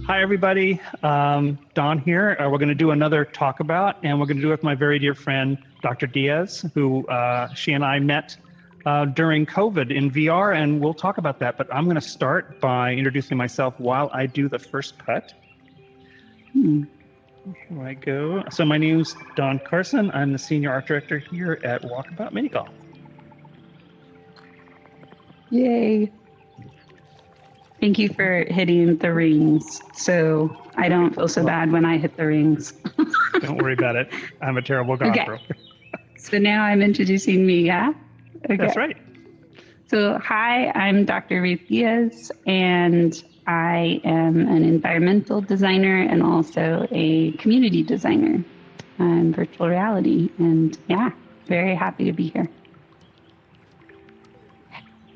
Hi, everybody. Don here. We're going to do another Talkabout, and we're going to do it with my very dear friend, Dr. Diaz, who she and I met during COVID in VR, and we'll talk about that. But I'm going to start by introducing myself while I do the first cut. Here I go. So my name's Don Carson. I'm the Senior Art Director here at Walkabout Minigolf. Yay. Thank you for hitting the rings, so I don't feel so bad when I hit the rings. Don't worry about it. I'm a terrible golfer. Okay. So now I'm introducing me, yeah? Okay. That's right. So hi, I'm Dr. Ruth Diaz, and I am an environmental designer and also a community designer in virtual reality. And yeah, very happy to be here.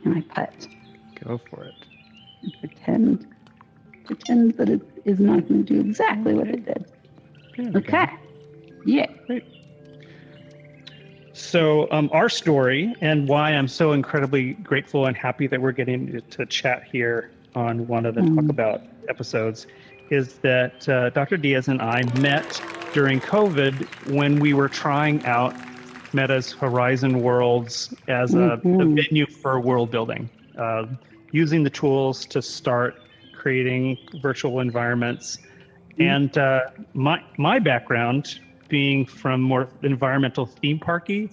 And I putt. Go for it. Pretend that it is not going to do exactly what it did. Okay. Yeah. Great. So our story and why I'm so incredibly grateful and happy that we're getting to chat here on one of the Talkabout episodes is that Dr. Diaz and I met during COVID when we were trying out Meta's Horizon Worlds as a venue for world building. Using the tools to start creating virtual environments. And my background being from more environmental theme parky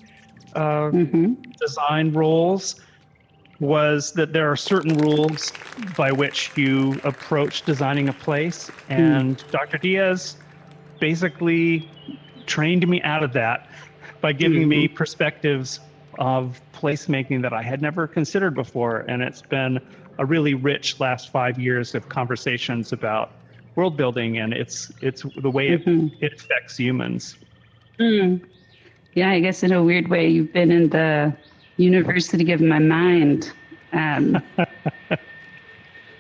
design roles was that there are certain rules by which you approach designing a place. And Dr. Diaz basically trained me out of that by giving me perspectives of placemaking that I had never considered before. And it's been a really rich last 5 years of conversations about world building, and it's the way it affects humans. Yeah, I guess in a weird way, you've been in the university of my mind.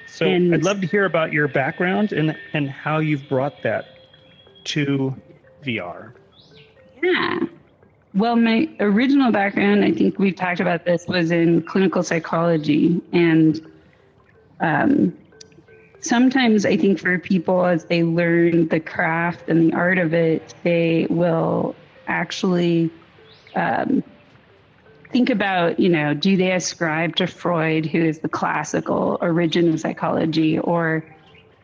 So I'd love to hear about your background and how you've brought that to VR. Yeah. Well, my original background, I think we've talked about this, was in clinical psychology. And sometimes I think for people, as they learn the craft and the art of it, they will actually think about, do they ascribe to Freud, who is the classical origin of psychology? Or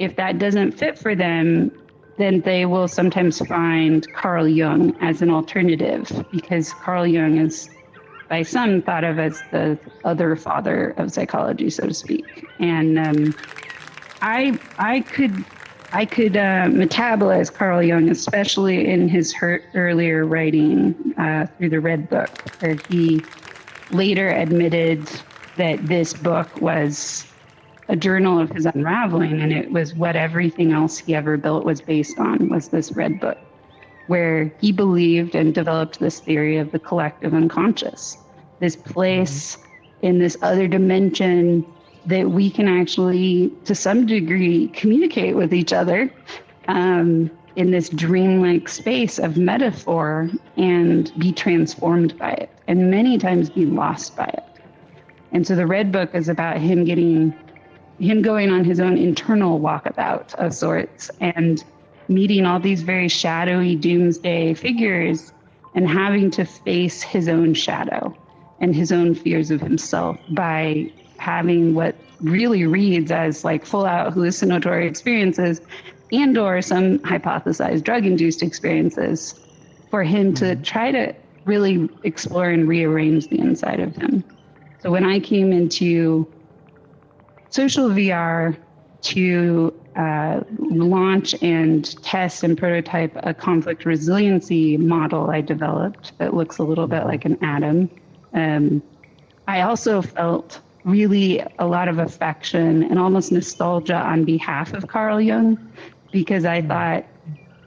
if that doesn't fit for them, then they will sometimes find Carl Jung as an alternative, because Carl Jung is by some thought of as the other father of psychology, so to speak. And I could metabolize Carl Jung, especially in his earlier writing through the Red Book, where he later admitted that this book was a journal of his unraveling, and it was what everything else he ever built was based on, was this Red Book, where he believed and developed this theory of the collective unconscious, this place in this other dimension that we can actually, to some degree, communicate with each other in this dreamlike space of metaphor and be transformed by it, and many times be lost by it. And so the Red Book is about him going on his own internal walkabout of sorts and meeting all these very shadowy doomsday figures and having to face his own shadow and his own fears of himself by having what really reads as like full out hallucinatory experiences and or some hypothesized drug-induced experiences for him to try to really explore and rearrange the inside of him. So when I came into social VR to launch and test and prototype a conflict resiliency model I developed that looks a little bit like an atom, I also felt really a lot of affection and almost nostalgia on behalf of Carl Jung, because I thought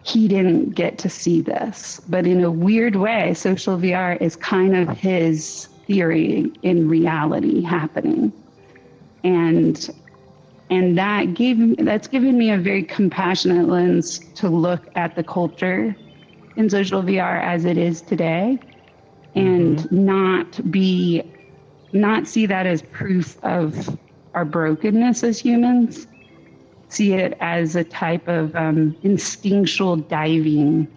he didn't get to see this. But in a weird way, social VR is kind of his theory in reality happening. And that's given me a very compassionate lens to look at the culture in social VR as it is today, and not see that as proof of our brokenness as humans. see it as a type of instinctual diving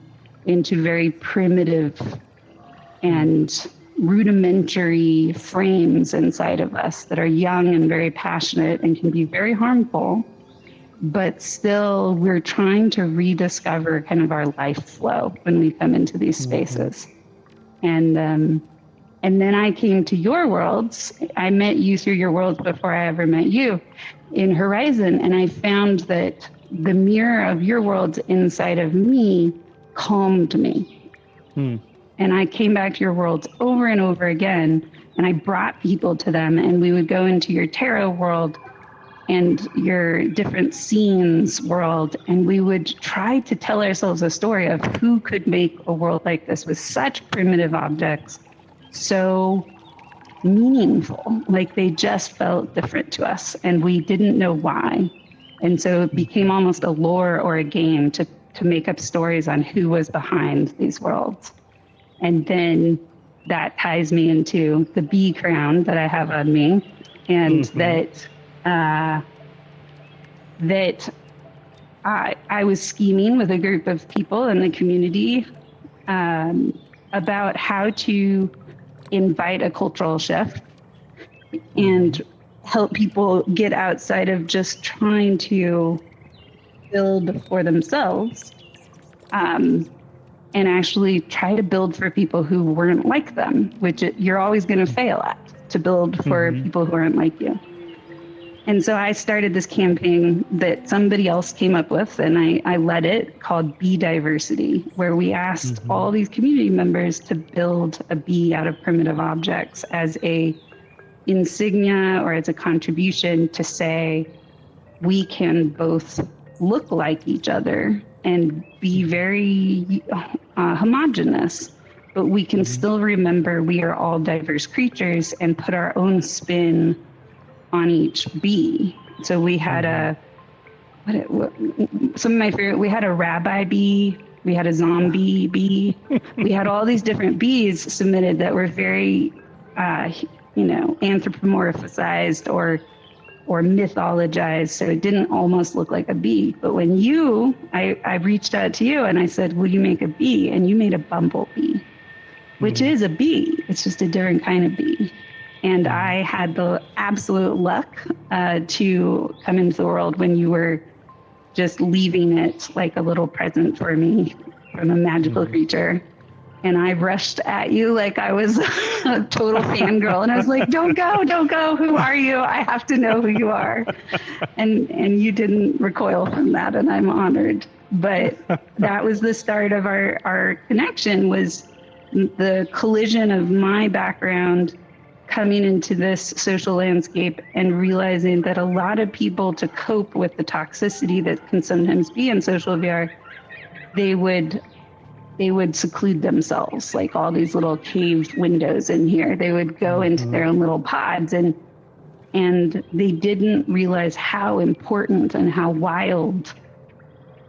into very primitive and rudimentary frames inside of us that are young and very passionate and can be very harmful, but still we're trying to rediscover kind of our life flow when we come into these spaces. And then I came to your worlds. I met you through your worlds before I ever met you in Horizon. And I found that the mirror of your worlds inside of me calmed me. And I came back to your worlds over and over again. And I brought people to them, and we would go into your tarot world and your different scenes world. And we would try to tell ourselves a story of who could make a world like this with such primitive objects so meaningful, like they just felt different to us and we didn't know why. And so it became almost a lore or a game to make up stories on who was behind these worlds. And then that ties me into the bee crown that I have on me, and that I was scheming with a group of people in the community about how to invite a cultural shift and help people get outside of just trying to build for themselves, and actually try to build for people who weren't like them, which you're always going to fail at, to build for people who aren't like you. And so I started this campaign that somebody else came up with, and I led it, called Bee Diversity, where we asked all these community members to build a bee out of primitive objects as a insignia or as a contribution to say we can both look like each other and be very homogenous, but we can still remember we are all diverse creatures and put our own spin on each bee. So we had some of my favorite, we had a rabbi bee, we had a zombie bee, we had all these different bees submitted that were very, anthropomorphized or mythologized. So it didn't almost look like a bee. But when I reached out to you and I said, will you make a bee? And you made a bumblebee, which is a bee. It's just a different kind of bee. And I had the absolute luck to come into the world when you were just leaving it like a little present for me from a magical creature. And I rushed at you like I was a total fangirl. And I was like, don't go. Who are you? I have to know who you are. And you didn't recoil from that. And I'm honored. But that was the start of our connection, was the collision of my background coming into this social landscape and realizing that a lot of people, to cope with the toxicity that can sometimes be in social VR, they would seclude themselves, like all these little caved windows in here. They would go into their own little pods, and they didn't realize how important and how wild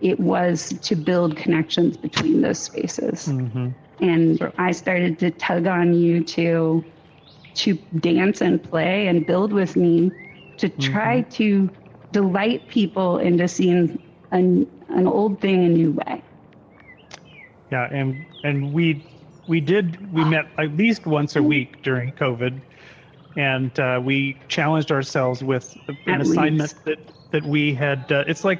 it was to build connections between those spaces. And sure. I started to tug on you to dance and play and build with me, to try to delight people into seeing an old thing a new way. Yeah, and we met at least once a week during COVID, and we challenged ourselves with an assignment that we had. It's like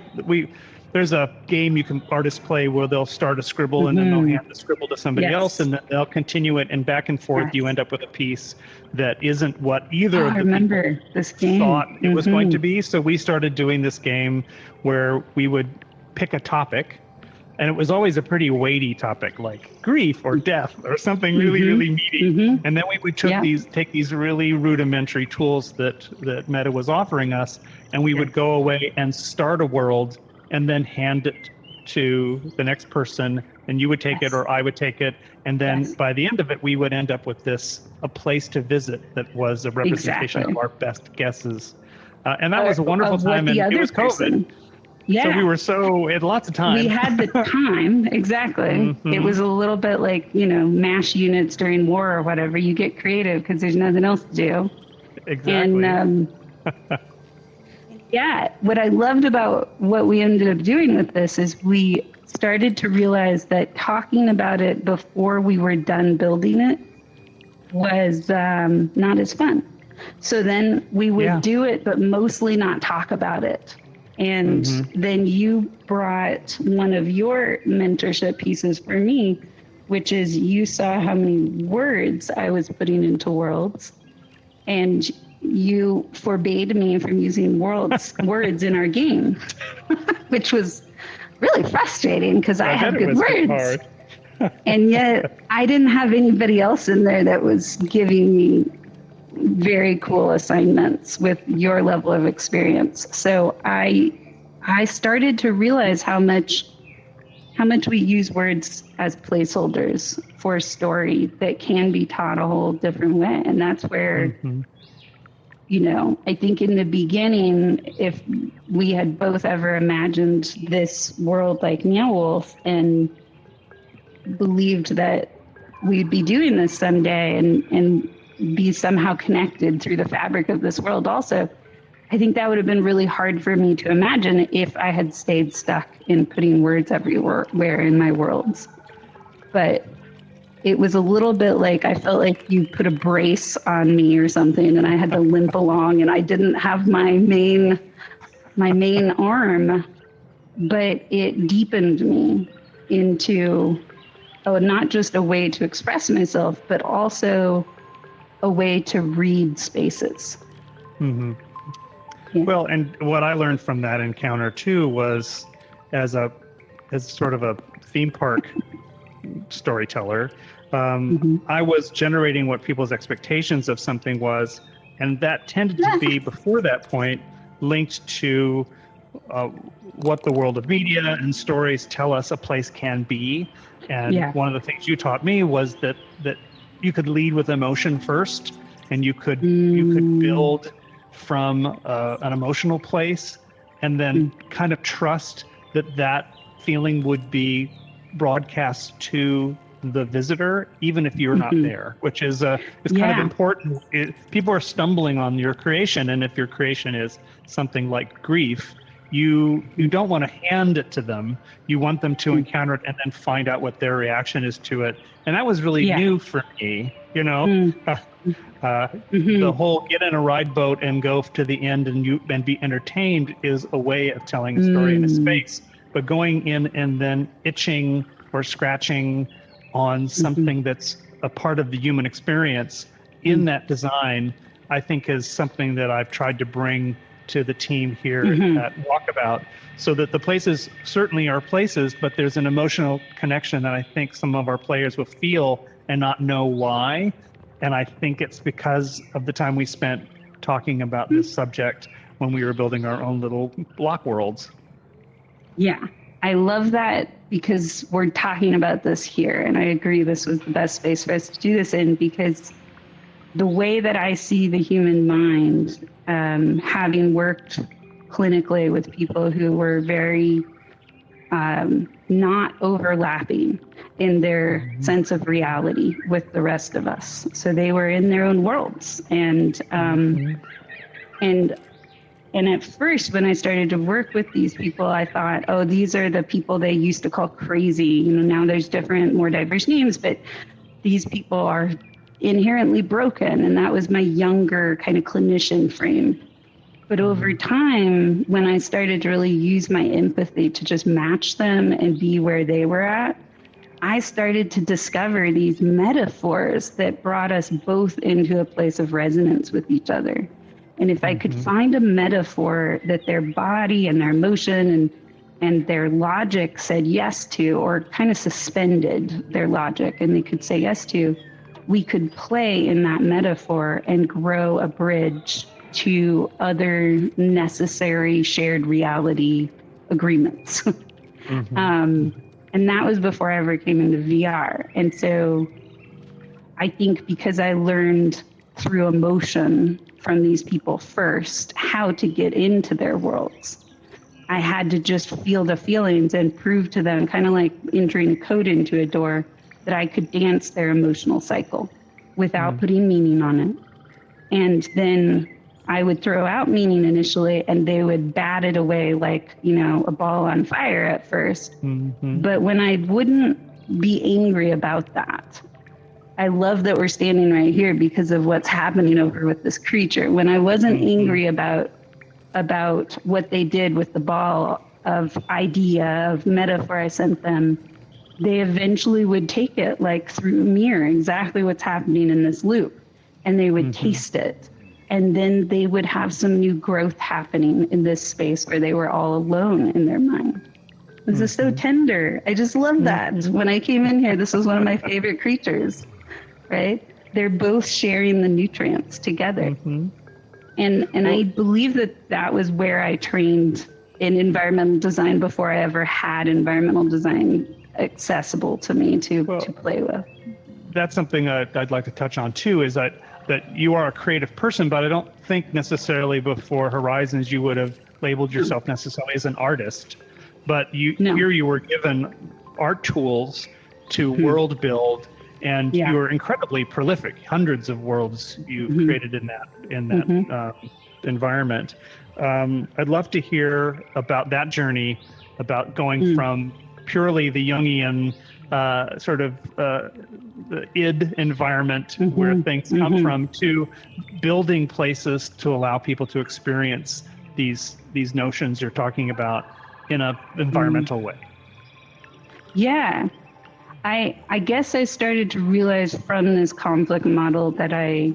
there's a game artists play where they'll start a scribble and then they'll hand the scribble to somebody else, and then they'll continue it, and back and forth you end up with a piece that isn't what either of the people this game. thought it was going to be. So we started doing this game where we would pick a topic, and it was always a pretty weighty topic, like grief or death or something really, really meaty. And then we would take these really rudimentary tools that Meta was offering us, and we would go away and start a world and then hand it to the next person, and you would take it or I would take it. And then by the end of it, we would end up with a place to visit that was a representation of our best guesses. And that was a wonderful time, and it was COVID. So we had lots of time. We had the time, exactly. It was a little bit like, MASH units during war or whatever. You get creative because there's nothing else to do. Exactly. And Yeah, what I loved about what we ended up doing with this is we started to realize that talking about it before we were done building it was not as fun. So then we would do it, but mostly not talk about it. And then you brought one of your mentorship pieces for me, which is you saw how many words I was putting into worlds, and you forbade me from using words in our game, which was really frustrating because I have good words. And yet I didn't have anybody else in there that was giving me very cool assignments with your level of experience. So I started to realize how much we use words as placeholders for a story that can be taught a whole different way. And that's where, you know, I think in the beginning, if we had both ever imagined this world like Meow Wolf and believed that we'd be doing this someday and be somehow connected through the fabric of this world also, I think that would have been really hard for me to imagine if I had stayed stuck in putting words everywhere in my worlds. But it was a little bit like I felt like you put a brace on me or something and I had to limp along and I didn't have my main arm, but it deepened me into not just a way to express myself, but also a way to read spaces. Yeah. Well, and what I learned from that encounter too was, as sort of a theme park storyteller, I was generating what people's expectations of something was, and that tended to be, before that point, linked to what the world of media and stories tell us a place can be. And one of the things you taught me was that you could lead with emotion first, and you could build from an emotional place, and then kind of trust that feeling would be broadcast to the visitor, even if you're not there, which is kind of important. People are stumbling on your creation, and if your creation is something like grief, you don't want to hand it to them. You want them to encounter it and then find out what their reaction is to it. And that was really new for me, you know. The whole get in a ride boat and go to the end and be entertained is a way of telling a story in a space. But going in and then itching or scratching on something that's a part of the human experience in that design, I think is something that I've tried to bring to the team here at Walkabout, so that the places certainly are places, but there's an emotional connection that I think some of our players will feel and not know why. And I think it's because of the time we spent talking about this subject when we were building our own little block worlds. Yeah, I love that, because we're talking about this here, and I agree this was the best space for us to do this in, because the way that I see the human mind, having worked clinically with people who were very not overlapping in their sense of reality with the rest of us. So they were in their own worlds. And at first, when I started to work with these people, I thought, oh, these are the people they used to call crazy. You know, now there's different, more diverse names, but these people are inherently broken. And that was my younger kind of clinician frame. But over time, when I started to really use my empathy to just match them and be where they were at, I started to discover these metaphors that brought us both into a place of resonance with each other. And if I could find a metaphor that their body and their emotion and their logic said yes to, or kind of suspended their logic and they could say yes to, we could play in that metaphor and grow a bridge to other necessary shared reality agreements. And that was before I ever came into VR. And so I think because I learned through emotion from these people first how to get into their worlds, I had to just feel the feelings and prove to them, kind of like entering a code into a door, that I could dance their emotional cycle without putting meaning on it. And then I would throw out meaning initially, and they would bat it away like, a ball on fire at first. Mm-hmm. But when I wouldn't be angry about that, I love that we're standing right here because of what's happening over with this creature. When I wasn't angry about what they did with the ball of idea, of metaphor I sent them, they eventually would take it like through a mirror, exactly what's happening in this loop, and they would taste it. And then they would have some new growth happening in this space where they were all alone in their mind. This is so tender. I just love that. When I came in here, this was one of my favorite creatures, right? They're both sharing the nutrients together. And I believe that was where I trained in environmental design before I ever had environmental design accessible to me to play with. That's something I'd like to touch on too, is that you are a creative person, but I don't think necessarily before Horizons you would have labeled yourself necessarily as an artist. But here you were given art tools to world build, and you were incredibly prolific. Hundreds of worlds you've created in that environment. I'd love to hear about that journey, about going from purely the Jungian sort of the id environment where things come from, to building places to allow people to experience these notions you're talking about in an environmental way. Yeah. I guess I started to realize from this conflict model that I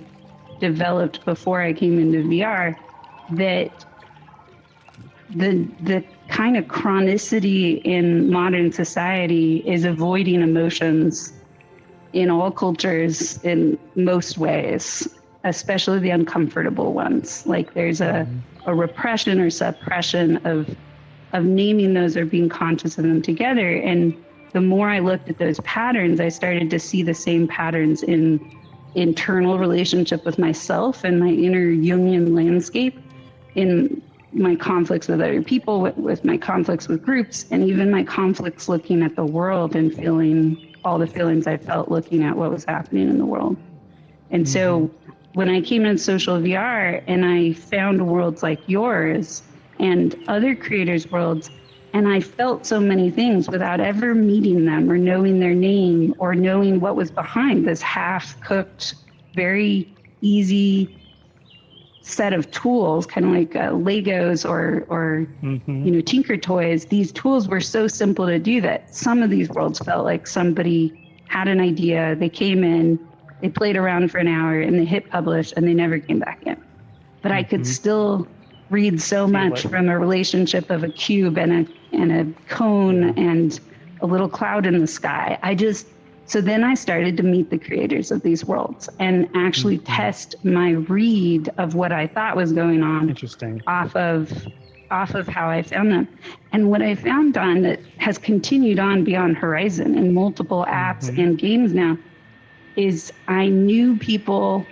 developed before I came into VR that the kind of chronicity in modern society is avoiding emotions in all cultures in most ways, especially the uncomfortable ones. Like there's a repression or suppression of naming those or being conscious of them together. And the more I looked at those patterns, I started to see the same patterns in internal relationship with myself and my inner Jungian landscape, in my conflicts with other people, with my conflicts with groups, and even my conflicts looking at the world and feeling all the feelings I felt looking at what was happening in the world. And so when I came in social VR and I found worlds like yours and other creators' worlds, and I felt so many things without ever meeting them or knowing their name or knowing what was behind this half-cooked, very easy set of tools, kind of like Legos or Tinker Toys. These tools were so simple to do that some of these worlds felt like somebody had an idea, they came in, they played around for an hour, and they hit publish, and they never came back in. But I could still read so much from a relationship of a cube and a cone and a little cloud in the sky. So then I started to meet the creators of these worlds and actually test my read of what I thought was going on. Interesting. Off of how I found them. And what I found, Don, that has continued on beyond Horizon in multiple apps and games now, is I knew people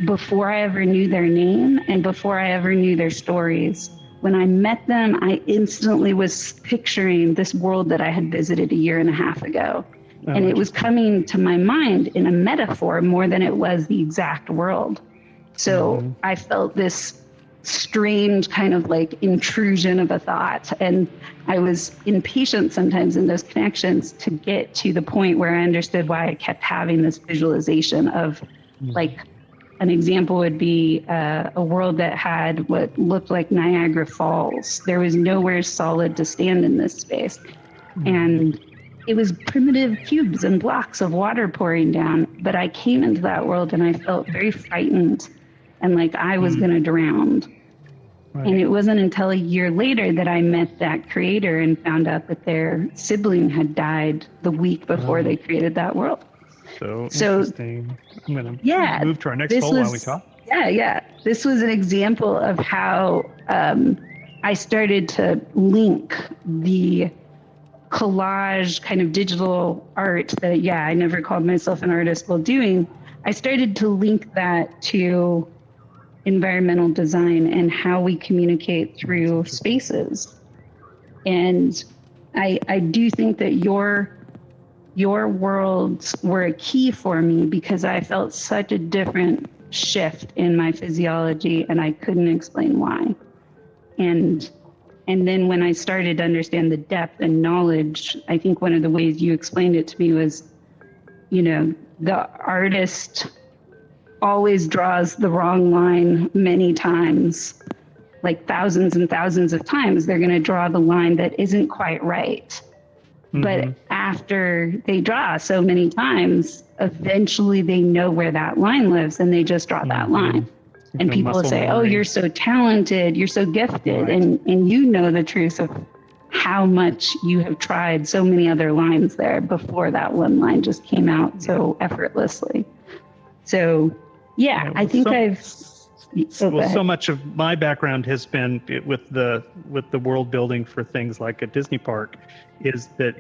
before I ever knew their name and before I ever knew their stories. When I met them, I instantly was picturing this world that I had visited a year and a half ago. And it was coming to my mind in a metaphor more than it was the exact world. So I felt this strange kind of like intrusion of a thought. And I was impatient sometimes in those connections to get to the point where I understood why I kept having this visualization of like, an example would be a world that had what looked like Niagara Falls. There was nowhere solid to stand in this space. And it was primitive cubes and blocks of water pouring down. But I came into that world and I felt very frightened and like I was going to drown. Right. And it wasn't until a year later that I met that creator and found out that their sibling had died the week before they created that world. So interesting. I'm going to move to our next poll while we talk. Yeah. This was an example of how I started to link the collage kind of digital art that, I never called myself an artist while doing. I started to link that to environmental design and how we communicate through spaces. And I do think that your worlds were a key for me because I felt such a different shift in my physiology, and I couldn't explain why. And then when I started to understand the depth and knowledge, I think one of the ways you explained it to me was, the artist always draws the wrong line many times, like thousands and thousands of times. They're going to draw the line that isn't quite right. But after they draw so many times, eventually they know where that line lives, and they just draw that line. And people will say, oh, you're so talented, you're so gifted. Right. And you know the truth of how much you have tried so many other lines there before that one line just came out so effortlessly. So, I think so much of my background has been with the world building for things like a Disney park, is that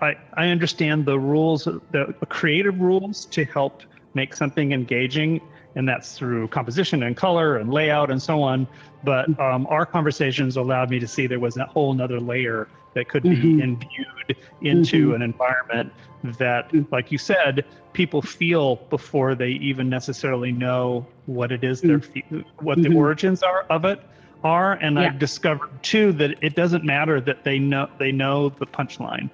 I understand the rules, the creative rules to help make something engaging, and that's through composition and color and layout and so on. But our conversations allowed me to see there was a whole nother layer that could be imbued into an environment that, like you said, people feel before they even necessarily know what it is what the origins of it are. And I've discovered too that it doesn't matter that they know the punchline.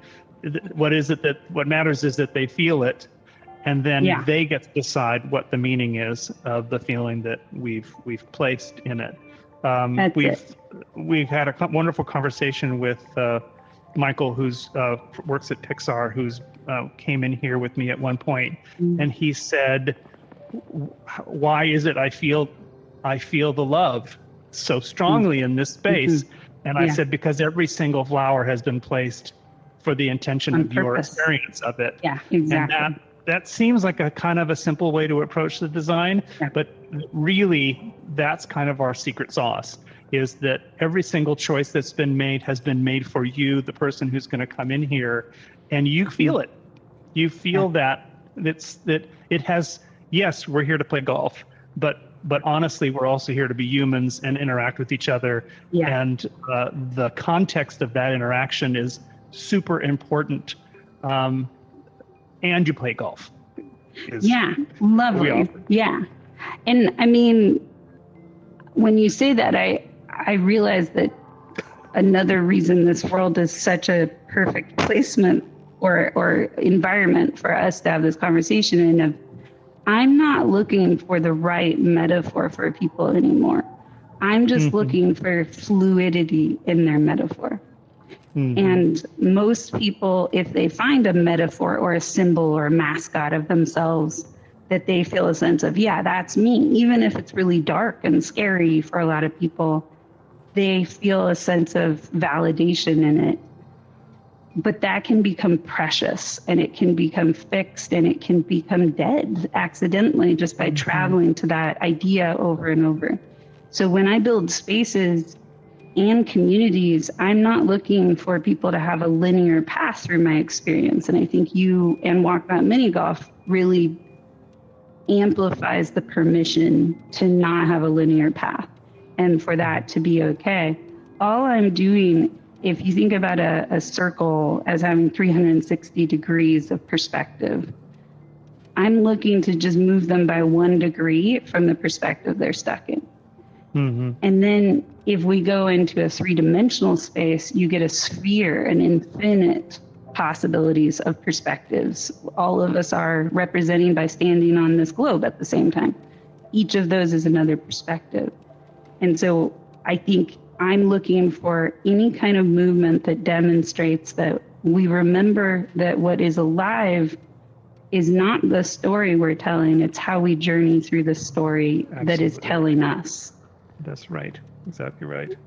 What matters is that they feel it, and then they get to decide what the meaning is of the feeling that we've placed in it. We've had a wonderful conversation with Michael, who's works at Pixar, who's came in here with me at one point, and he said, "Why is it I feel the love so strongly in this space?" And I said, "Because every single flower has been placed for the intention of your experience of it." Yeah, exactly. And that seems like a kind of a simple way to approach the design, but really that's kind of our secret sauce, is that every single choice that's been made has been made for you, the person who's going to come in here, and you feel it. You feel that it has, yes, we're here to play golf, but honestly, we're also here to be humans and interact with each other. And the context of that interaction is super important. And you play golf. Lovely. Yeah. And I mean, when you say that, I realize that another reason this world is such a perfect placement or environment for us to have this conversation in, I'm not looking for the right metaphor for people anymore. I'm just looking for fluidity in their metaphor. And most people, if they find a metaphor or a symbol or a mascot of themselves, that they feel a sense of, that's me. Even if it's really dark and scary for a lot of people, they feel a sense of validation in it. But that can become precious, and it can become fixed, and it can become dead accidentally just by traveling to that idea over and over. So when I build spaces and communities, I'm not looking for people to have a linear path through my experience. And I think you and Walkabout Minigolf really amplifies the permission to not have a linear path and for that to be okay. All I'm doing, if you think about a circle as having 360 degrees of perspective, I'm looking to just move them by 1 degree from the perspective they're stuck in. And then if we go into a 3-dimensional space, you get a sphere, an infinite possibilities of perspectives. All of us are representing by standing on this globe at the same time. Each of those is another perspective. And so I think I'm looking for any kind of movement that demonstrates that we remember that what is alive is not the story we're telling, it's how we journey through the story that is telling us. That's right. Exactly right.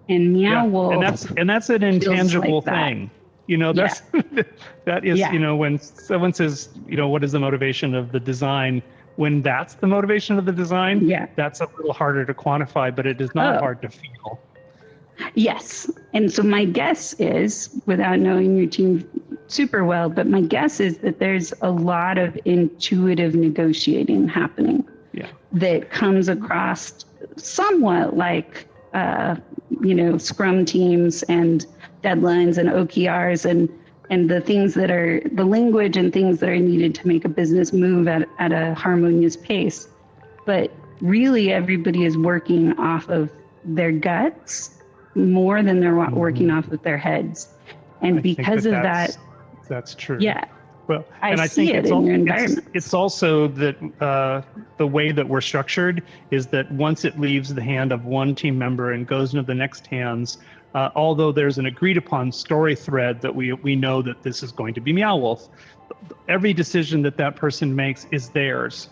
And Meow Wolf. And that's an intangible like thing. That's that is, when someone says, what is the motivation of the design? When that's the motivation of the design, that's a little harder to quantify, but it is not hard to feel. Yes. And so my guess is, without knowing your team super well, but my guess is that there's a lot of intuitive negotiating happening that comes across somewhat like, Scrum teams and deadlines and OKRs. And and the things that are the language and things that are needed to make a business move at a harmonious pace. But really, everybody is working off of their guts more than they're working off of their heads. And because of that, that's true. Yeah. Well, and I see it in your environment. It's also that the way that we're structured is that once it leaves the hand of one team member and goes into the next hands, although there's an agreed upon story thread that we know that this is going to be Meow Wolf, every decision that person makes is theirs,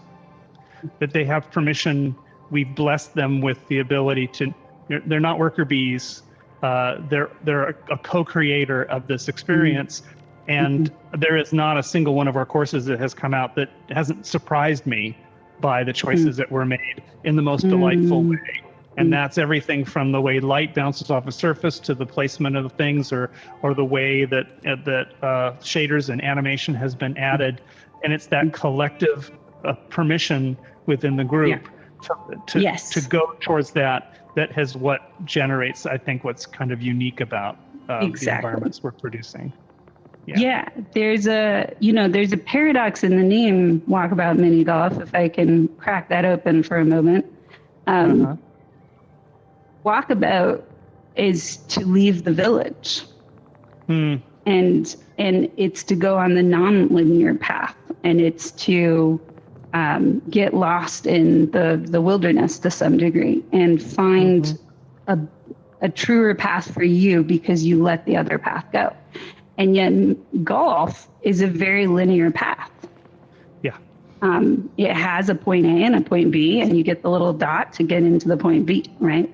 that they have permission. We've blessed them with the ability to, they're not worker bees. They're a co-creator of this experience. And there is not a single one of our courses that has come out that hasn't surprised me by the choices that were made in the most delightful way. And that's everything from the way light bounces off a surface to the placement of the things, or the way that shaders and animation has been added. And it's that collective permission within the group to go towards that has what generates, I think, what's kind of unique about the environments we're producing. Yeah, there's a paradox in the name Walkabout Mini Golf, if I can crack that open for a moment. Walkabout is to leave the village. And it's to go on the non-linear path, and it's to get lost in the wilderness to some degree and find a truer path for you because you let the other path go. And yet golf is a very linear path. Yeah. It has a point A and a point B, and you get the little dot to get into the point B, right?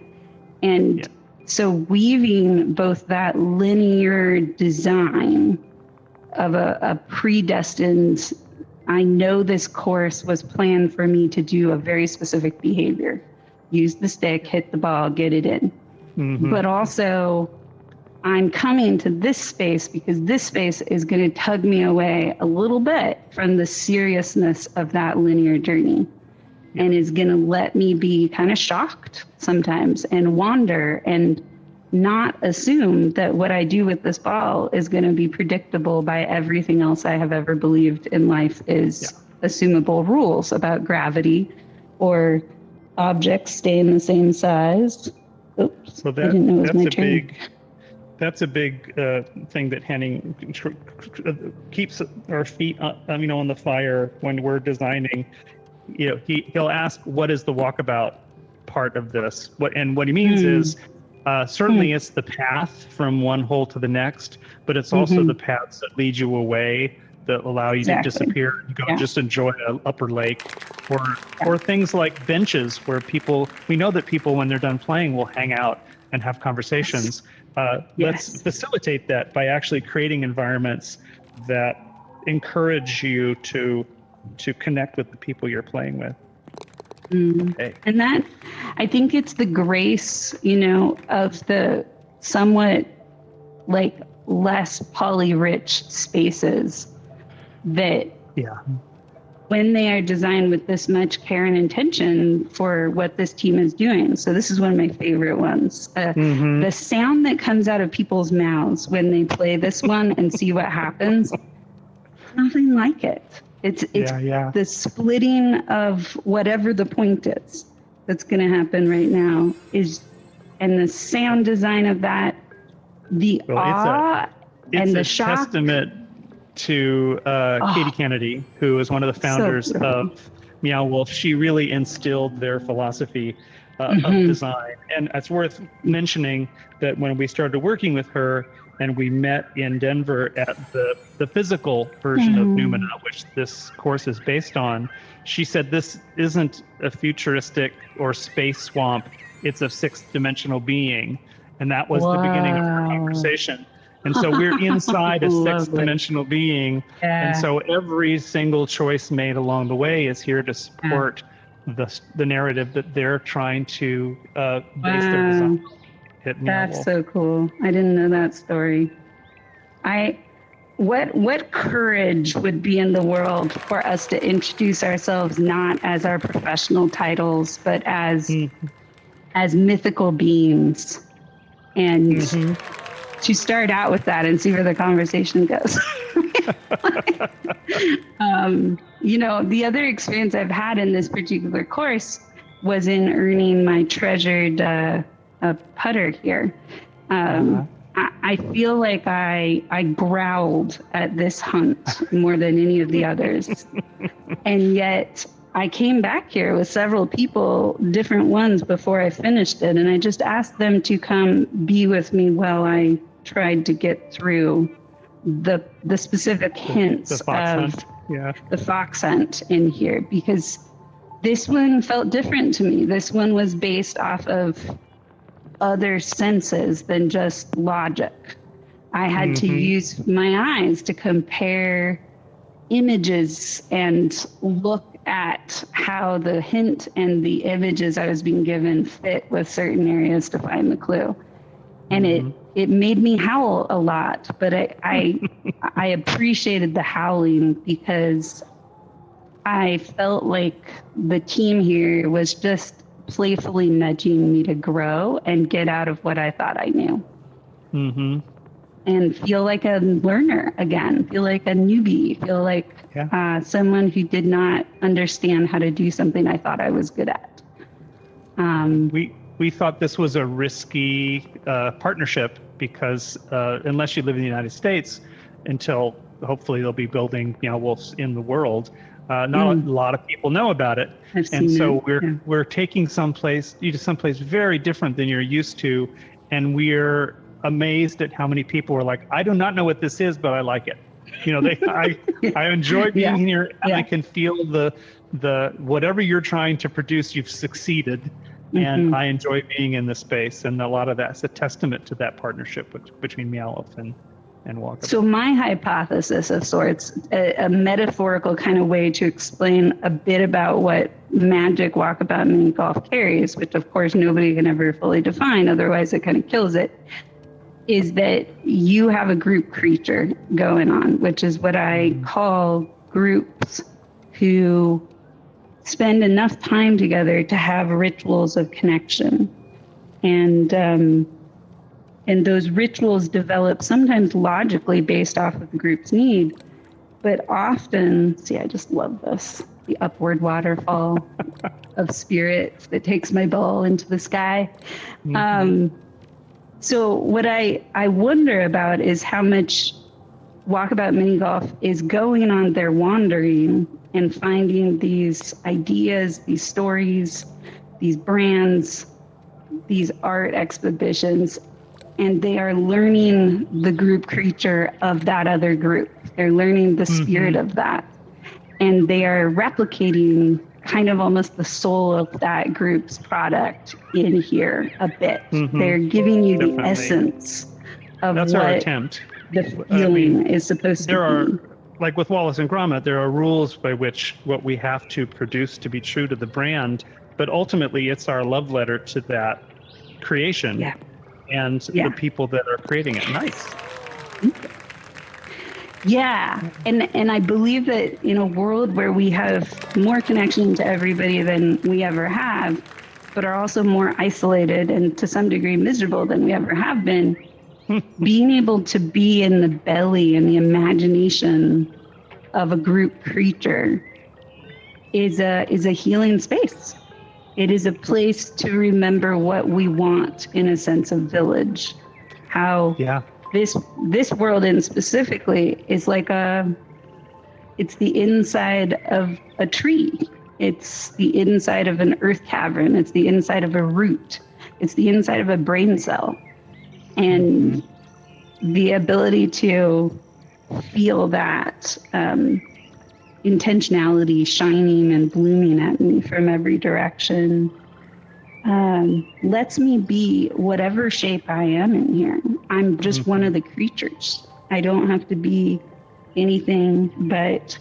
And so weaving both that linear design of a predestined, I know this course was planned for me to do a very specific behavior. Use the stick, hit the ball, get it in. But also, I'm coming to this space because this space is going to tug me away a little bit from the seriousness of that linear journey, and is going to let me be kind of shocked sometimes and wander and not assume that what I do with this ball is going to be predictable by everything else I have ever believed in life is assumable rules about gravity or objects staying the same size. Oops, so I didn't know it was my turn. That's a big thing that Henning keeps our feet, on the fire when we're designing. He'll ask, "What is the walkabout part of this?" What he means is certainly it's the path from one hole to the next, but it's also the paths that lead you away, that allow you to disappear and go just enjoy an upper lake, or things like benches where we know that people when they're done playing will hang out and have conversations. Let's facilitate that by actually creating environments that encourage you to connect with the people you're playing with. Okay. And that, I think it's the grace, of the somewhat like less poly-rich spaces that when they are designed with this much care and intention for what this team is doing. So this is one of my favorite ones. The sound that comes out of people's mouths when they play this one and see what happens, nothing like it. It's the splitting of whatever the point is that's going to happen right now and the sound design of that, the awe and the shock. It's a testament to Katie Kennedy, who is one of the founders of Meow Wolf. She really instilled their philosophy of design. And it's worth mentioning that when we started working with her and we met in Denver at the physical version of Numina, which this course is based on, she said, "This isn't a futuristic or space swamp, it's a sixth dimensional being." And that was the beginning of our conversation. And so we're inside a sixth dimensional being. And so every single choice made along the way is here to support the narrative that they're trying to base their design. That's so cool. I didn't know that story. What courage would be in the world for us to introduce ourselves not as our professional titles, but as mythical beings, and to start out with that and see where the conversation goes. The other experience I've had in this particular course was in earning my treasured putter here. I feel like I growled at this hunt more than any of the others. And yet I came back here with several people, different ones, before I finished it. And I just asked them to come be with me while I tried to get through the specific hints the fox of hunt. Yeah. the fox hunt in here, because this one felt different to me. This one was based off of other senses than just logic. I had to use my eyes to compare images and look at how the hint and the images I was being given fit with certain areas to find the clue. And it made me howl a lot, but I appreciated the howling because I felt like the team here was just playfully nudging me to grow and get out of what I thought I knew. And feel like a learner again, feel like a newbie, feel like someone who did not understand how to do something I thought I was good at. We thought this was a risky partnership because unless you live in the United States, until hopefully they'll be building wolves in the world, not a lot of people know about it. And so we're taking you to someplace very different than you're used to, and we're amazed at how many people are like, I do not know what this is, but I like it. I enjoy being here, and I can feel the whatever you're trying to produce, you've succeeded. And I enjoy being in this space, and a lot of that's a testament to that partnership between Meowth and Walkabout. So my hypothesis of sorts, a metaphorical kind of way to explain a bit about what magic Walkabout minigolf carries, which of course nobody can ever fully define, otherwise it kind of kills it, is that you have a group creature going on, which is what I call groups who spend enough time together to have rituals of connection. And those rituals develop sometimes logically based off of the group's need, but often, see, I just love this, the upward waterfall of spirit that takes my ball into the sky. So what I wonder about is how much Walkabout Minigolf is going on their wandering and finding these ideas, these stories, these brands, these art exhibitions, and they are learning the group creature of that other group. They're learning the spirit of that. And they are replicating kind of almost the soul of that group's product in here a bit. They're giving you the essence of That's what our attempt. The feeling is supposed to be. Like with Wallace and Gromit, there are rules by which what we have to produce to be true to the brand, but ultimately it's our love letter to that creation and the people that are creating it. Nice. Yeah, and I believe that in a world where we have more connection to everybody than we ever have, but are also more isolated and to some degree miserable than we ever have been, being able to be in the belly and the imagination of a group creature is a healing space. It is a place to remember what we want in a sense of village. How this world in specifically is like it's the inside of a tree. It's the inside of an earth cavern. It's the inside of a root. It's the inside of a brain cell. And the ability to feel that intentionality shining and blooming at me from every direction lets me be whatever shape I am in here. I'm just one of the creatures. I don't have to be anything but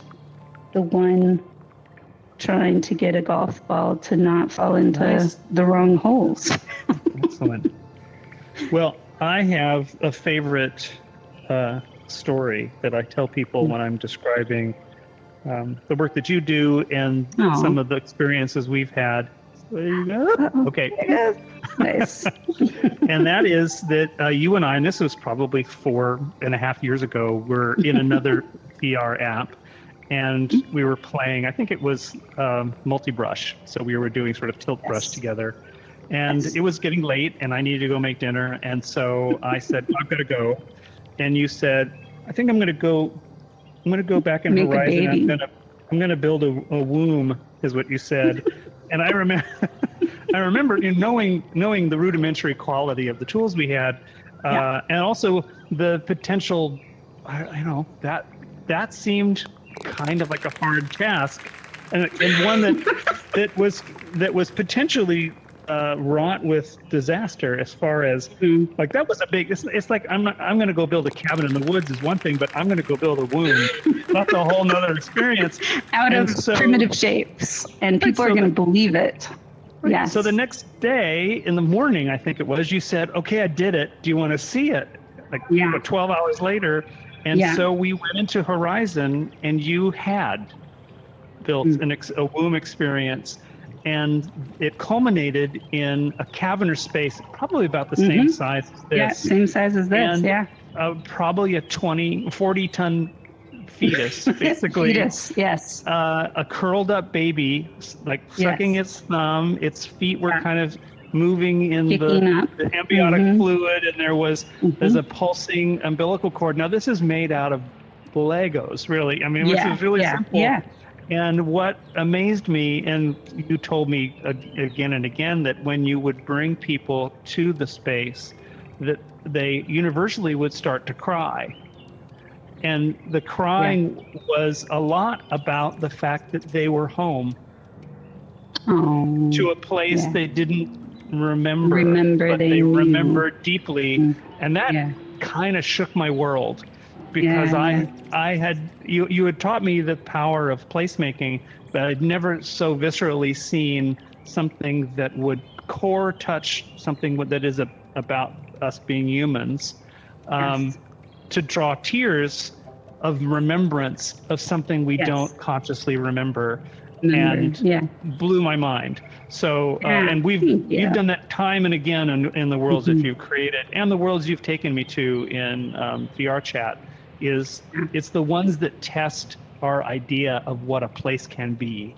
the one trying to get a golf ball to not fall into the wrong holes. Excellent. Well, I have a favorite story that I tell people when I'm describing the work that you do and some of the experiences we've had. There you go. Okay. Yes. Nice. And that is that you and I, and this was probably 4.5 years ago, were in another VR app, and we were playing, I think it was multi-brush. So we were doing sort of tilt brush together. And it was getting late, and I needed to go make dinner. And so I said, I've got to go. And you said, I think I'm going to go back in Make a Horizon. baby. I'm going to build a womb, is what you said. And I remember in knowing the rudimentary quality of the tools we had, and also the potential, that seemed kind of like a hard task, and one that was potentially wrought with disaster, as far as like that was a big. It's like I'm going to go build a cabin in the woods is one thing, but I'm going to go build a womb. That's a whole nother experience. Out of primitive shapes, and people are going to believe it. Right. Yes. So the next day in the morning, I think it was, you said, "Okay, I did it. Do you want to see it?" Like 12 hours later, and so we went into Horizon, and you had built a womb experience. And it culminated in a cavernous space, probably about the same size as this. Yeah, same size as this, and, probably a 40-ton fetus, basically. Fetus, yes. A curled up baby, like sucking its thumb. Its feet were kind of moving in the amniotic fluid, and there's a pulsing umbilical cord. Now, this is made out of Legos, really. I mean, which is really simple. Yeah. And what amazed me, and you told me again and again, that when you would bring people to the space, that they universally would start to cry. And the crying was a lot about the fact that they were home to a place they didn't remember, but they remembered deeply. And that kind of shook my world. Because I had you had taught me the power of placemaking, but I'd never so viscerally seen something that would core touch something that is about us being humans, to draw tears of remembrance of something we don't consciously remember. And blew my mind. So and you've done that time and again in the worlds that you've created and the worlds you've taken me to in VR chat. It's the ones that test our idea of what a place can be.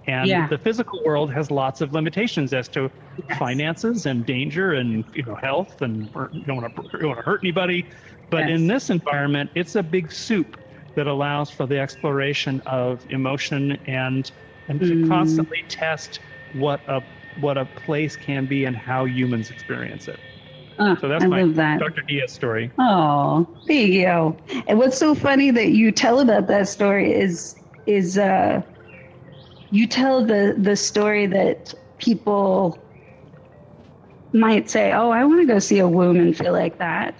And the physical world has lots of limitations as to finances and danger and health, and you don't want to hurt anybody. But in this environment, it's a big soup that allows for the exploration of emotion and to constantly test what a place can be and how humans experience it. So that's my Dr. Diaz story. Oh, there you go. And what's so funny that you tell about that story is you tell the story that people might say, "Oh, I want to go see a womb and feel like that."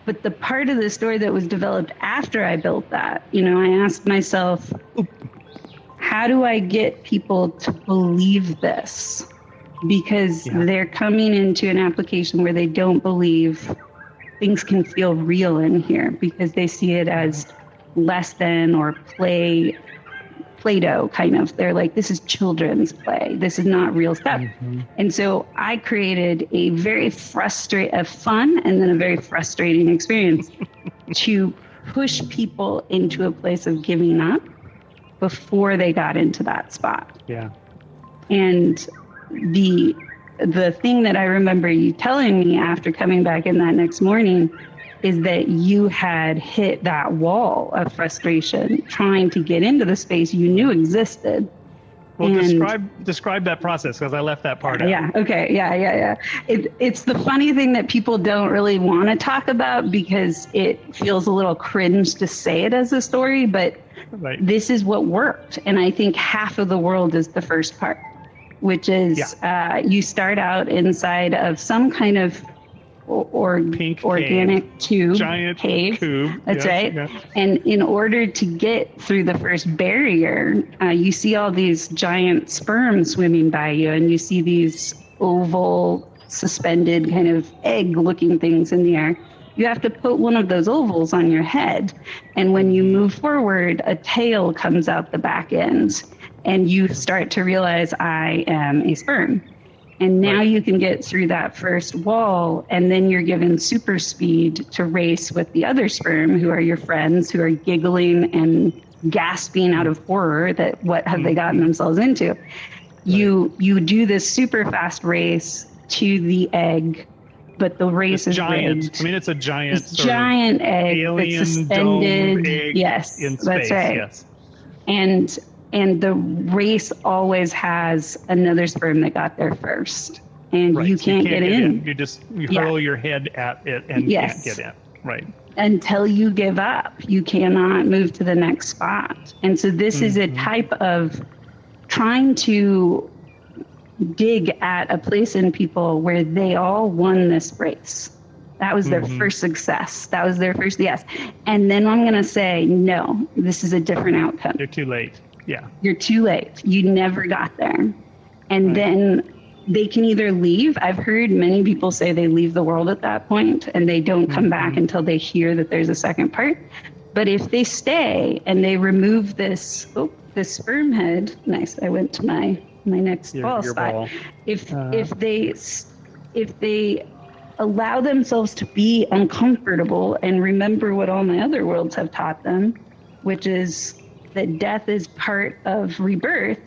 But the part of the story that was developed after I built that, I asked myself, how do I get people to believe this? Because they're coming into an application where they don't believe things can feel real in here, because they see it as less than or Play-Doh kind of. They're like, this is children's play. This is not real stuff. And so I created a very fun and then a very frustrating experience to push people into a place of giving up before they got into that spot. Yeah. And the thing that I remember you telling me after coming back in that next morning is that you had hit that wall of frustration trying to get into the space you knew existed. Well, describe that process, because I left that part out. Yeah. Okay. Yeah. It's the funny thing that people don't really want to talk about because it feels a little cringe to say it as a story, but this is what worked. And I think half of the world is the first part, which is you start out inside of some kind of pink organic tube, giant cave. Cube. That's right. Yeah. And in order to get through the first barrier, you see all these giant sperm swimming by you, and you see these oval, suspended kind of egg-looking things in the air. You have to put one of those ovals on your head, and when you move forward, a tail comes out the back end. and you start to realize I am a sperm. And now you can get through that first wall, and then you're given super speed to race with the other sperm who are your friends, who are giggling and gasping out of horror that what have they gotten themselves into. You do this super fast race to the egg, but the race is giant. rigged. I mean, it's a giant, this giant egg alien that's suspended. dome egg Yes, in space. that's right. Yes. And the race always has another sperm that got there first, and you can't get in. You hurl your head at it and can't get in. Right. Until you give up, you cannot move to the next spot. And so this is a type of trying to dig at a place in people where they all won this race. That was their first success. That was their first yes. And then I'm going to say, no, this is a different outcome. You're too late. Yeah. You're too late. You never got there. And then they can either leave. I've heard many people say they leave the world at that point and they don't come back until they hear that there's a second part. But if they stay and they remove this sperm head, nice. I went to my next ball spot. Ball. If they allow themselves to be uncomfortable and remember what all my other worlds have taught them, which is that death is part of rebirth,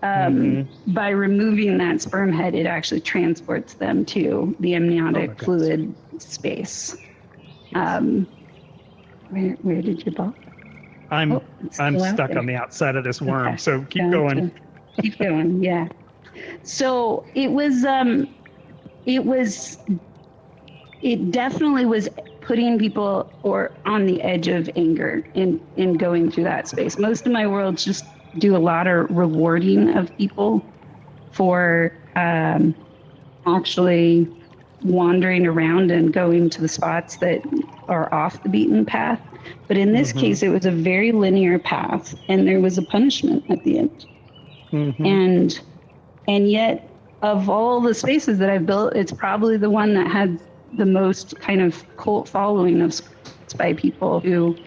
by removing that sperm head, it actually transports them to the amniotic fluid space. Where did you ball? I'm stuck on the outside of this worm, okay. so keep going. Keep going, yeah. So it definitely was putting people on the edge of anger in going through that space. Most of my worlds just do a lot of rewarding of people for actually wandering around and going to the spots that are off the beaten path. But in this case, it was a very linear path, and there was a punishment at the end. And yet, of all the spaces that I've built, it's probably the one that had the most kind of cult following of by people who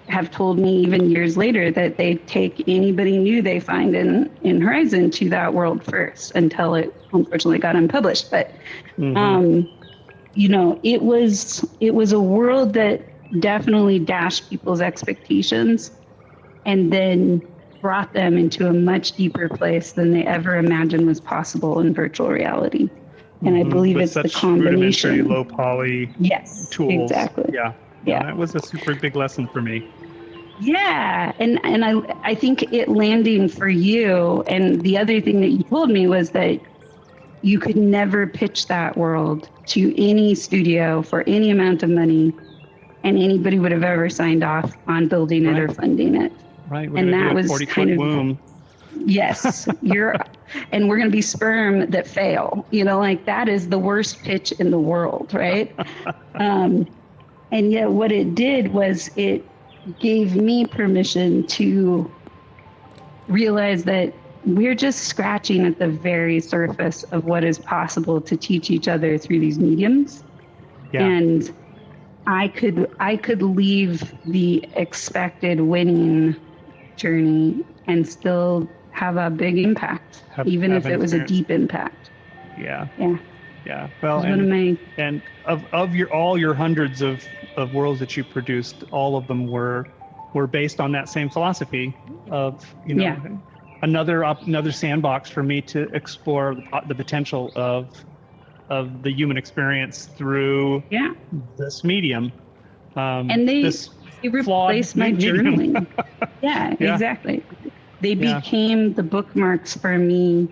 have told me even years later that they take anybody new they find in Horizon to that world first until it unfortunately got unpublished. But it was a world that definitely dashed people's expectations and then brought them into a much deeper place than they ever imagined was possible in virtual reality. And I believe with it's the combination. Low poly tools. Exactly. Yeah. That was a super big lesson for me. Yeah. And I think it landing for you, and the other thing that you told me was that you could never pitch that world to any studio for any amount of money, and anybody would have ever signed off on building it or funding it. Right. And that was 40-foot womb. Yes, and we're going to be sperm that fail. That is the worst pitch in the world, right? And yet what it did was it gave me permission to realize that we're just scratching at the very surface of what is possible to teach each other through these mediums. Yeah. And I could leave the expected winning journey and still have a big impact, even if it was a deep impact. Yeah. Yeah. Yeah. Well, and of all your hundreds of worlds that you produced, all of them were based on that same philosophy of another sandbox for me to explore the potential of the human experience through this medium. And they replaced my journaling. Yeah, exactly. They became the bookmarks for me,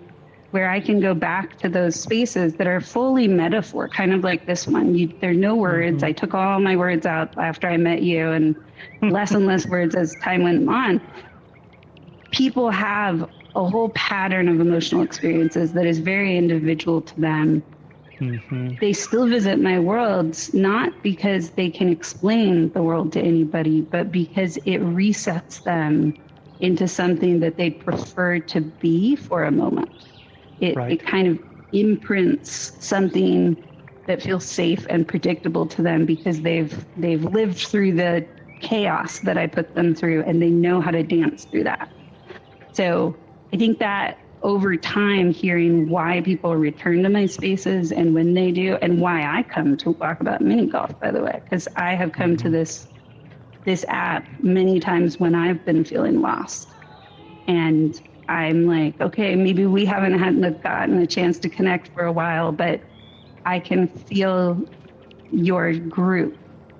where I can go back to those spaces that are fully metaphor, kind of like this one. There are no words. I took all my words out after I met you, and less and less words as time went on. People have a whole pattern of emotional experiences that is very individual to them. They still visit my worlds, not because they can explain the world to anybody, but because it resets them into something that they'd prefer to be for a moment. It kind of imprints something that feels safe and predictable to them because they've lived through the chaos that I put them through, and they know how to dance through that. So I think that over time, hearing why people return to my spaces and when they do, and why I come to Walkabout Mini Golf, by the way, because I have come to this app many times when I've been feeling lost. And I'm like, okay, maybe we haven't gotten a chance to connect for a while, but I can feel your group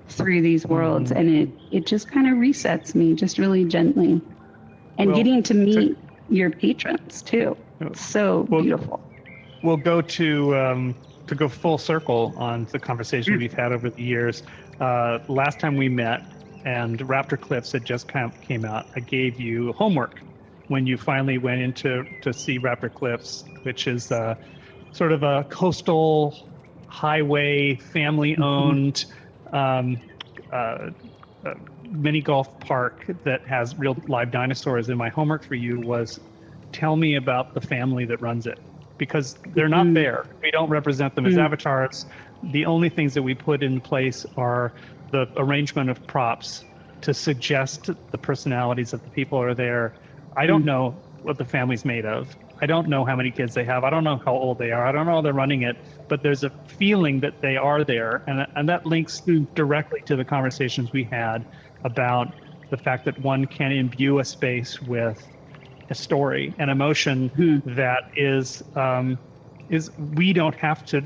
through these worlds, and it just kind of resets me just really gently. And getting to meet your patrons too. So beautiful. We'll go to go full circle on the conversation we've had over the years. Last time we met and Raptor Cliffs had just came out, I gave you homework when you finally went into to see Raptor Cliffs, which is sort of a coastal highway, family-owned mini golf park that has real live dinosaurs. And my homework for you was, tell me about the family that runs it, because they're not there. We don't represent them as avatars. The only things that we put in place are the arrangement of props to suggest the personalities of the people who are there. I don't know what the family's made of. I don't know how many kids they have. I don't know how old they are. I don't know how they're running it, but there's a feeling that they are there. And that links directly to the conversations we had about the fact that one can imbue a space with a story and emotion that is we don't have to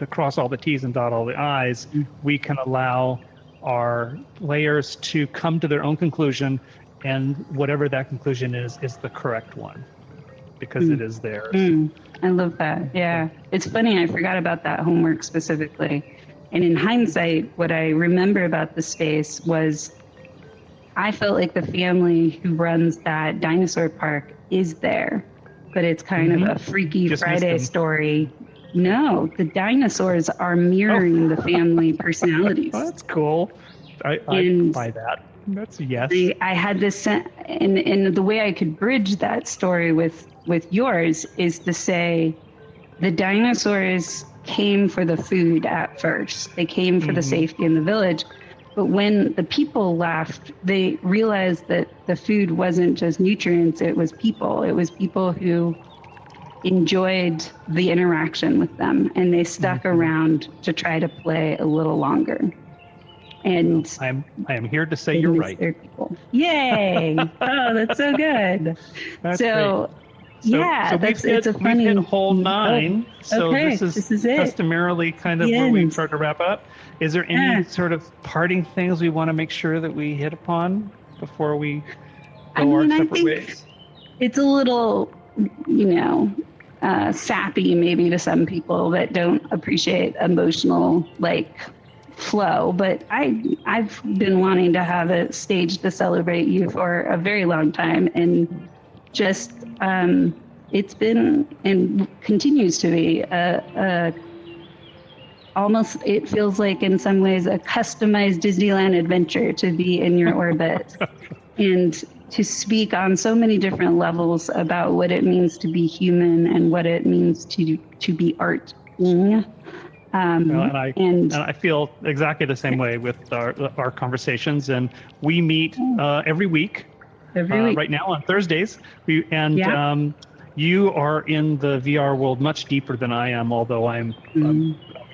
cross all the T's and dot all the I's. We can allow our players to come to their own conclusion, and whatever that conclusion is the correct one, because it is theirs. I love that. Yeah. It's funny, I forgot about that homework specifically. And in hindsight, what I remember about the space was I felt like the family who runs that dinosaur park is there, but it's kind of a Freaky Friday story. No, the dinosaurs are mirroring the family personalities. Oh, that's cool. I buy that. That's a yes. I had this, and the way I could bridge that story with yours is to say the dinosaurs came for the food at first. They came for the safety in the village. But when the people left, they realized that the food wasn't just nutrients, it was people. It was people who enjoyed the interaction with them, and they stuck around to try to play a little longer. And I am here to say you're right. Yay! Oh, that's so good. That's so great. Yeah, it's a funny. We've hit hole 9, so okay, this is customarily kind of where we start to wrap up. Is there any sort of parting things we want to make sure that we hit upon before we go our separate ways? It's a little, sappy maybe to some people that don't appreciate emotional flow, but I've been wanting to have a stage to celebrate you for a very long time, and just it's been and continues to be almost, it feels like in some ways a customized Disneyland adventure to be in your orbit and to speak on so many different levels about what it means to be human and what it means to be arting. And I feel exactly the same way with our conversations, and we meet every week. Right now on Thursdays, you are in the VR world much deeper than I am, although I'm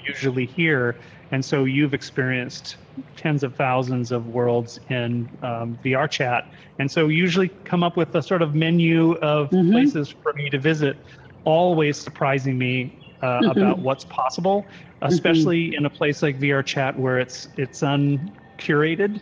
usually here, and so you've experienced tens of thousands of worlds in VR chat, and so usually come up with a sort of menu of places for me to visit, always surprising me about what's possible, especially in a place like VR chat where it's uncurated.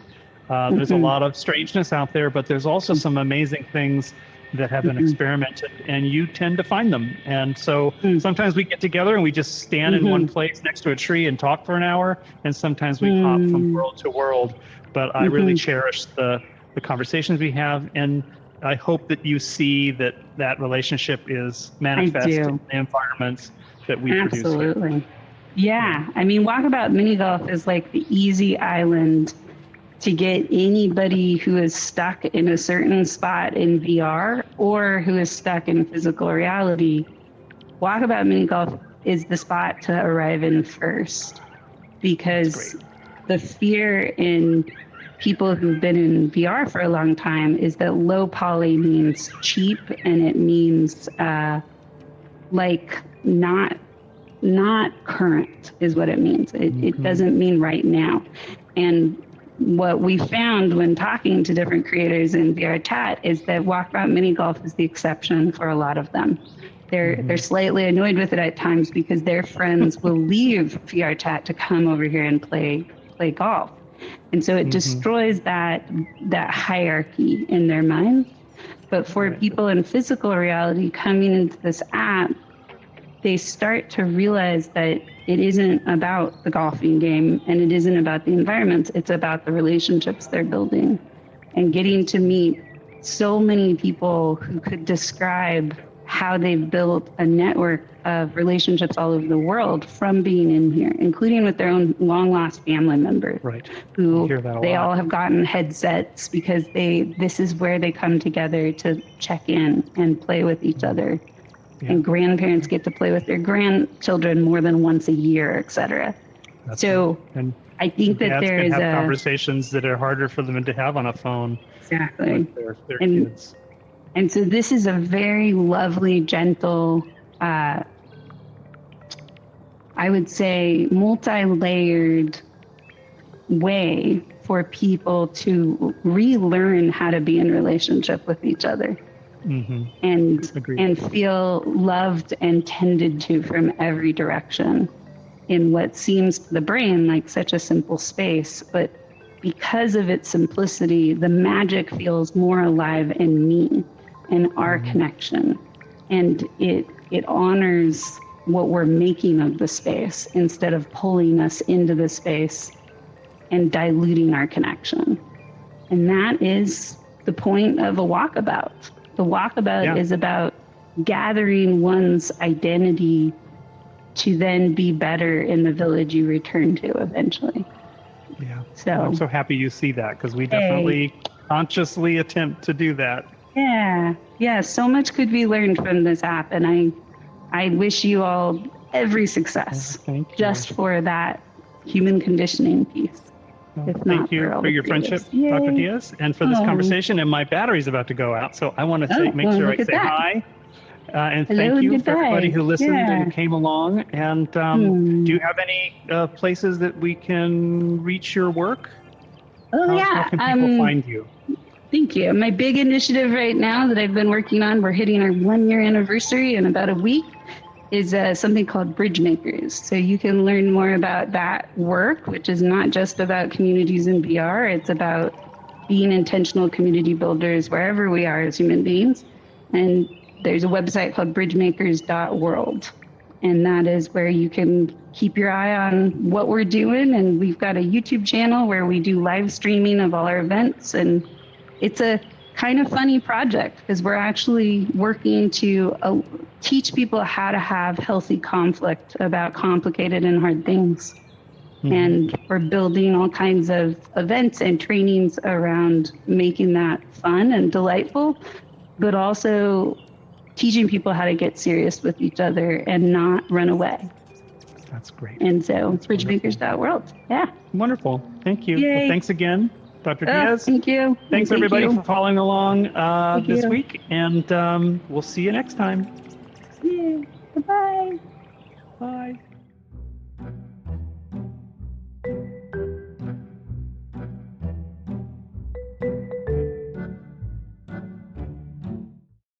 There's a lot of strangeness out there, but there's also some amazing things that have been experimented, and you tend to find them. And so sometimes we get together and we just stand in one place next to a tree and talk for an hour, and sometimes we hop from world to world. But I really cherish the conversations we have, and I hope that you see that relationship is manifest in the environments that we produce. Absolutely. Yeah. I mean, Walkabout Mini Golf is like the easy island to get anybody who is stuck in a certain spot in VR or who is stuck in physical reality. Walkabout Mini Golf is the spot to arrive in first, because the fear in people who've been in VR for a long time is that low poly means cheap, and it means like not current is what it means. It doesn't mean right now. And what we found when talking to different creators in VR chat is that Walkabout mini golf is the exception for a lot of them. They're slightly annoyed with it at times because their friends will leave VR chat to come over here and play golf. And so it destroys that hierarchy in their minds. But for people in physical reality coming into this app, they start to realize that it isn't about the golfing game and it isn't about the environments. It's about the relationships they're building and getting to meet so many people who could describe how they've built a network of relationships all over the world from being in here, including with their own long lost family members, who they all have gotten headsets because this is where they come together to check in and play with each other. And grandparents get to play with their grandchildren more than once a year, et cetera. So I think that there is conversations that are harder for them to have on a phone. Exactly. With their kids. And so this is a very lovely, gentle, I would say multi-layered way for people to relearn how to be in relationship with each other. And feel loved and tended to from every direction in what seems to the brain like such a simple space. But because of its simplicity, the magic feels more alive in me and our connection. And it honors what we're making of the space instead of pulling us into the space and diluting our connection. And that is the point of a walkabout. The walkabout is about gathering one's identity to then be better in the village you return to eventually. Yeah. So I'm so happy you see that because we definitely consciously attempt to do that. Yeah. So much could be learned from this app, and I wish you all every success just for that human conditioning piece. Thank you for your friendship, Dr. Diaz, and for this conversation. And my battery's about to go out, so I want to make sure I say hi. And thank you for everybody who listened and came along. And do you have any places that we can reach your work? How can people find you? Thank you. My big initiative right now that I've been working on, we're hitting our 1-year anniversary in about a week, is something called BridgeMakers. So you can learn more about that work, which is not just about communities in VR. It's about being intentional community builders wherever we are as human beings. And there's a website called BridgeMakers.World. And that is where you can keep your eye on what we're doing. And we've got a YouTube channel where we do live streaming of all our events. And it's a kind of funny project because we're actually working to teach people how to have healthy conflict about complicated and hard things. And we're building all kinds of events and trainings around making that fun and delightful, but also teaching people how to get serious with each other and not run away. That's great. And so it's BridgeMakers.World. Yeah. Wonderful. Thank you. Well, thanks again, Dr. Diaz. Thank you. Thanks everybody for following along this week, and we'll see you next time. Yeah. Bye-bye.